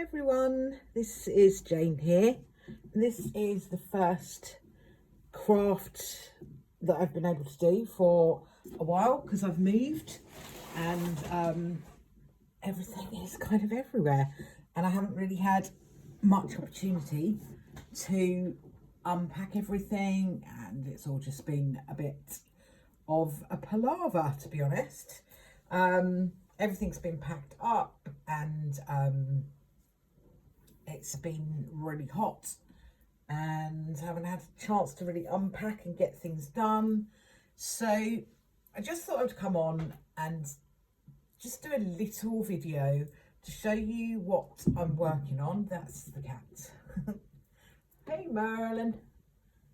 Hi everyone, this is Jane here. This is the first craft that I've been able to do for a while because I've moved and everything is kind of everywhere and I haven't really had much opportunity to unpack everything, and it's all just been a bit of a palaver, to be honest. Everything's been packed up and it's been really hot and haven't had a chance to really unpack and get things done. So I just thought I'd come on and just do a little video to show you what I'm working on. That's the cat. Hey Merlin.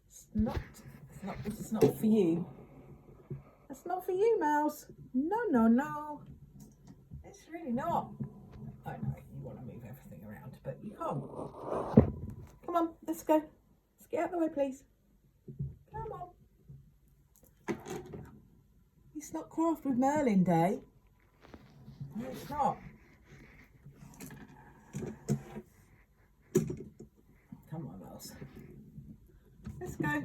This is not for you. That's not for you, Mouse. No. It's really not. I know you want to move everything around, but you can't. Come on, let's go. Let's get out of the way, please. Come on. It's not Craft with Merlin Day. No, it's not. Come on, Mouse. Let's go.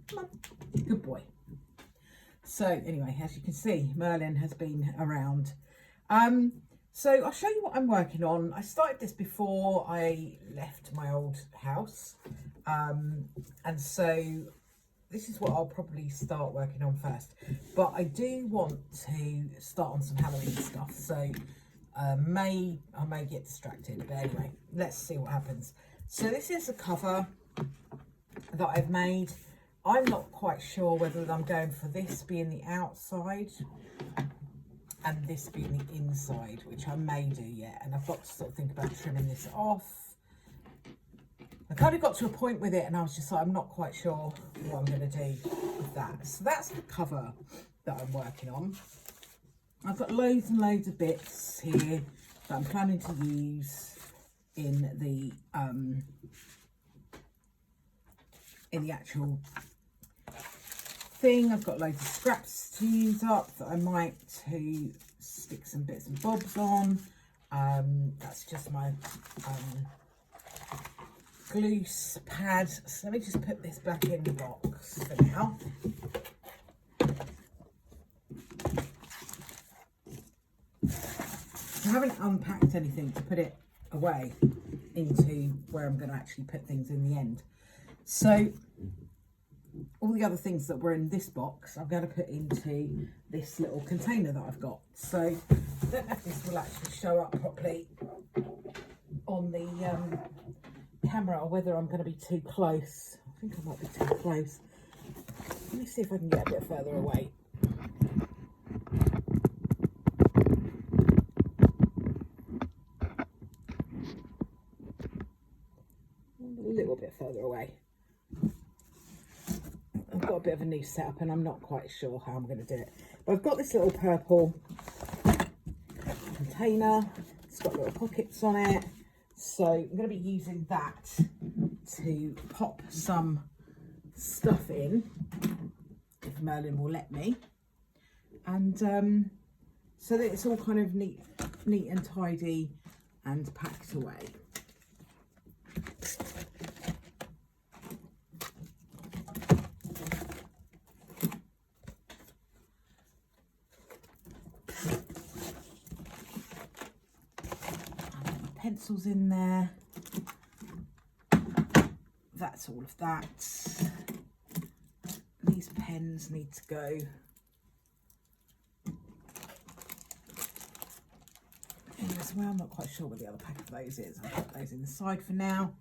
Come on. Good boy. So anyway, as you can see, Merlin has been around. So I'll show you what I'm working on. I started this before I left my old house. And so this is what I'll probably start working on first. But I do want to start on some Halloween stuff. So I may get distracted. But anyway, let's see what happens. So this is a cover that I've made. I'm not quite sure whether I'm going for this being the outside and this being the inside, which I may do yet. And I've got to sort of think about trimming this off. I kind of got to a point with it and I was just like, I'm not quite sure what I'm going to do with that. So that's the cover that I'm working on. I've got loads and loads of bits here that I'm planning to use in the actual thing. I've got loads of scraps to use up that I might to stick some bits and bobs on. That's just my glue pad. So let me just put this back in the box for now. I haven't unpacked anything to put it away into where I'm going to actually put things in the end. So all the other things that were in this box, I'm going to put into this little container that I've got. So I don't know if this will actually show up properly on the camera or whether I'm going to be too close. I think I might be too close. Let me see if I can get a bit further away. A little bit further away. I've got a bit of a new setup and I'm not quite sure how I'm going to do it. But I've got this little purple container. It's got little pockets on it. So I'm going to be using that to pop some stuff in, if Merlin will let me. And so that it's all kind of neat and tidy and packed away. Pencils in there. That's all of that. These pens need to go. As well, I'm not quite sure where the other pack of those is. I'll put those in the side for now.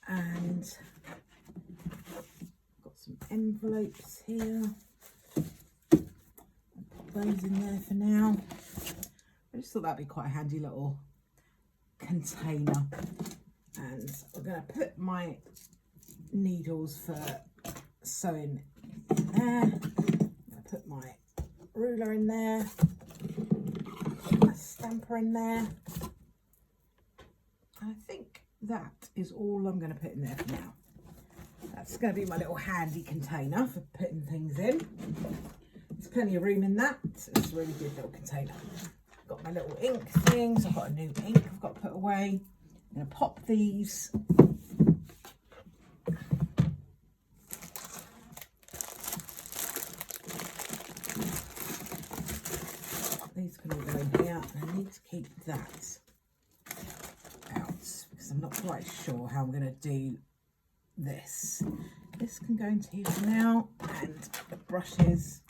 And got some envelopes here. I'll put those in there for now. I just thought that'd be quite a handy little container, and I'm going to put my needles for sewing in there. I'm going to put my ruler in there, my stamper in there. I think that is all I'm going to put in there for now. That's going to be my little handy container for putting things in. There's plenty of room in that. It's a really good little container. Got my little ink things. I've got a new ink I've got to put away. I'm going to pop these. These can all go in here, and I need to keep that out because I'm not quite sure how I'm going to do this. This can go into here for now, and the brushes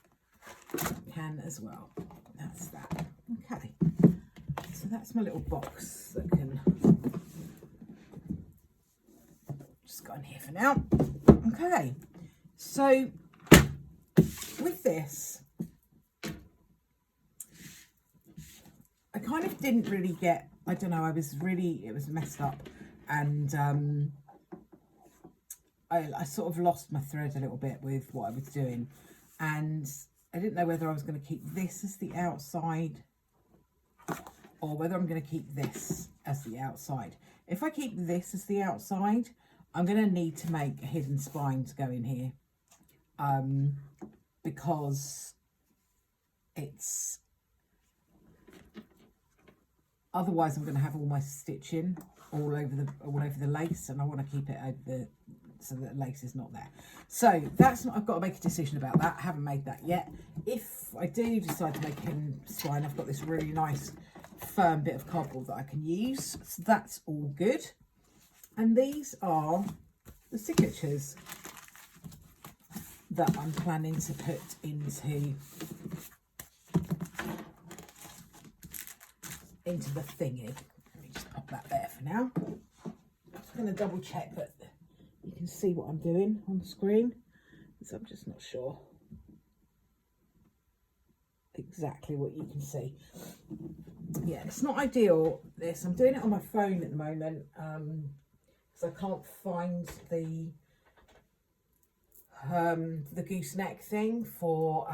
can as well. That's that. Okay, so that's my little box that can just go in here for now. Okay, so with this, I kind of didn't really get, I don't know, it was messed up, and I sort of lost my thread a little bit with what I was doing, and I didn't know whether I was going to keep this as the outside or whether I'm going to keep this as the outside. If I keep this as the outside, I'm going to need to make a hidden spine to go in here, because otherwise I'm going to have all my stitching all over the lace, and I want to keep it over so that the lace is not there. So that's not, I've got to make a decision about that. I haven't made that yet. If I do decide to make a hidden spine, I've got this really nice firm bit of cardboard that I can use, so that's all good. And these are the signatures that I'm planning to put into the thingy. Let me just pop that there for now. I'm just going to double check that you can see what I'm doing on the screen, because I'm just not sure exactly what you can see. Yeah, it's not ideal, this. I'm doing it on my phone at the moment, because I can't find the gooseneck thing for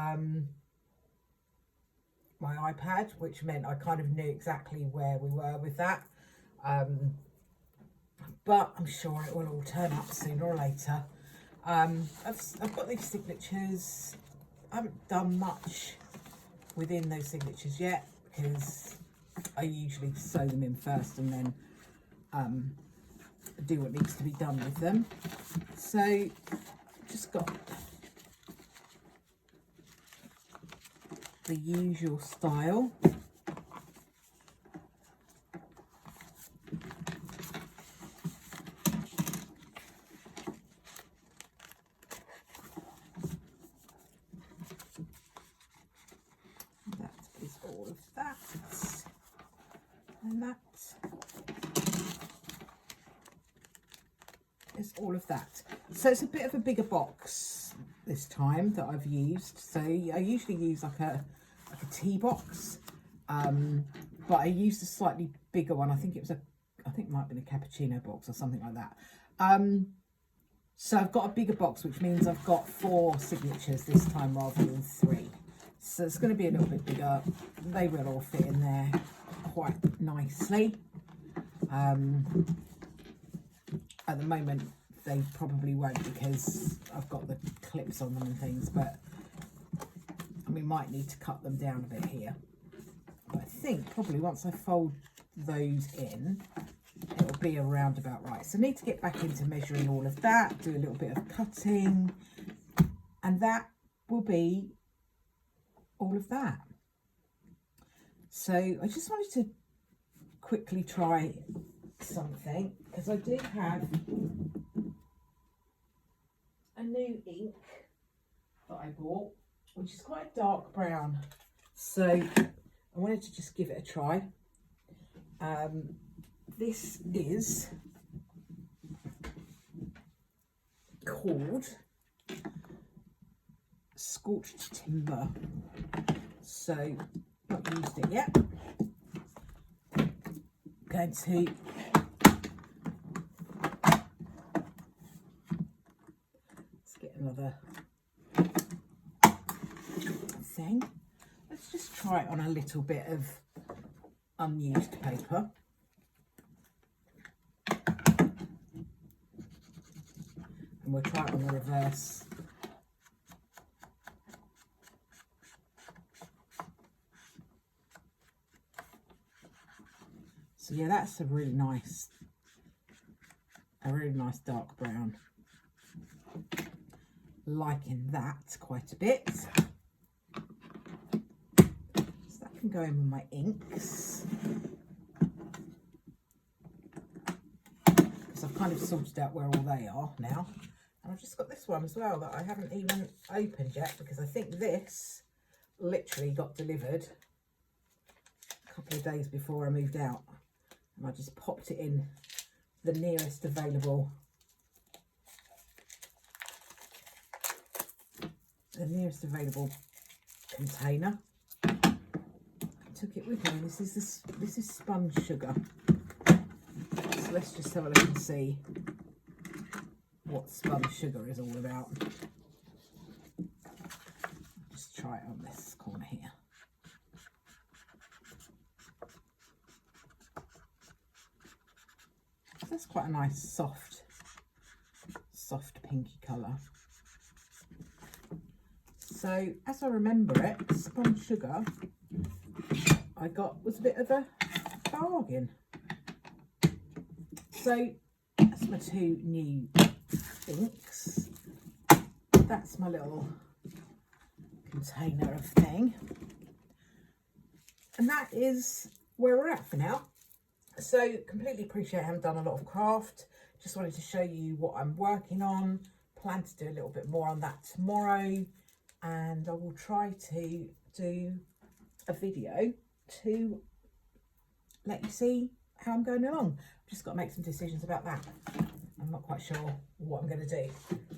my iPad, which meant I kind of knew exactly where we were with that. But I'm sure it will all turn up sooner or later. I've got these signatures. I haven't done much within those signatures yet, because I usually sew them in first and then do what needs to be done with them. So just got the usual style. That is all of that, and that is all of that. So it's a bit of a bigger box this time that I've used. So I usually use like a tea box, but I used a slightly bigger one. I think it might have been a cappuccino box or something like that. So I've got a bigger box, which means I've got 4 signatures this time rather than 3. So it's going to be a little bit bigger. They will all fit in there quite nicely. At the moment they probably won't, because I've got the clips on them and things, but we might need to cut them down a bit here. But I think probably once I fold those in, it'll be around about right. So I need to get back into measuring all of that, do a little bit of cutting, and that will be all of that. So I just wanted to quickly try something, because I do have a new ink that I bought, which is quite a dark brown, so I wanted to just give it a try. This is called Scorched Timber, so not used it yet. Going to let's get another thing. Let's just try it on a little bit of unused paper. And we'll try it on the reverse. So yeah, that's a really nice dark brown. Liking that quite a bit. So that can go in with my inks. Because I've kind of sorted out where all they are now. And I've just got this one as well that I haven't even opened yet, because I think this literally got delivered a couple of days before I moved out. And I just popped it in the nearest available container. I took it with me. This is spun sugar. So let's just have a look and see what spun sugar is all about. Just try it on this corner here. That's quite a nice soft pinky colour. So as I remember it, spun sugar I got was a bit of a bargain. So that's my two new inks. That's my little container of thing. And that is where we're at for now. So completely appreciate I haven't done a lot of craft. Just wanted to show you what I'm working on. Plan to do a little bit more on that tomorrow. And I will try to do a video to let you see how I'm going along. I've just got to make some decisions about that. I'm not quite sure what I'm going to do.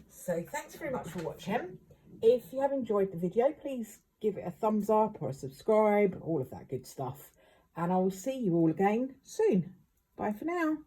So thanks very much for watching. If you have enjoyed the video, please give it a thumbs up or a subscribe, all of that good stuff. And I will see you all again soon. Bye for now.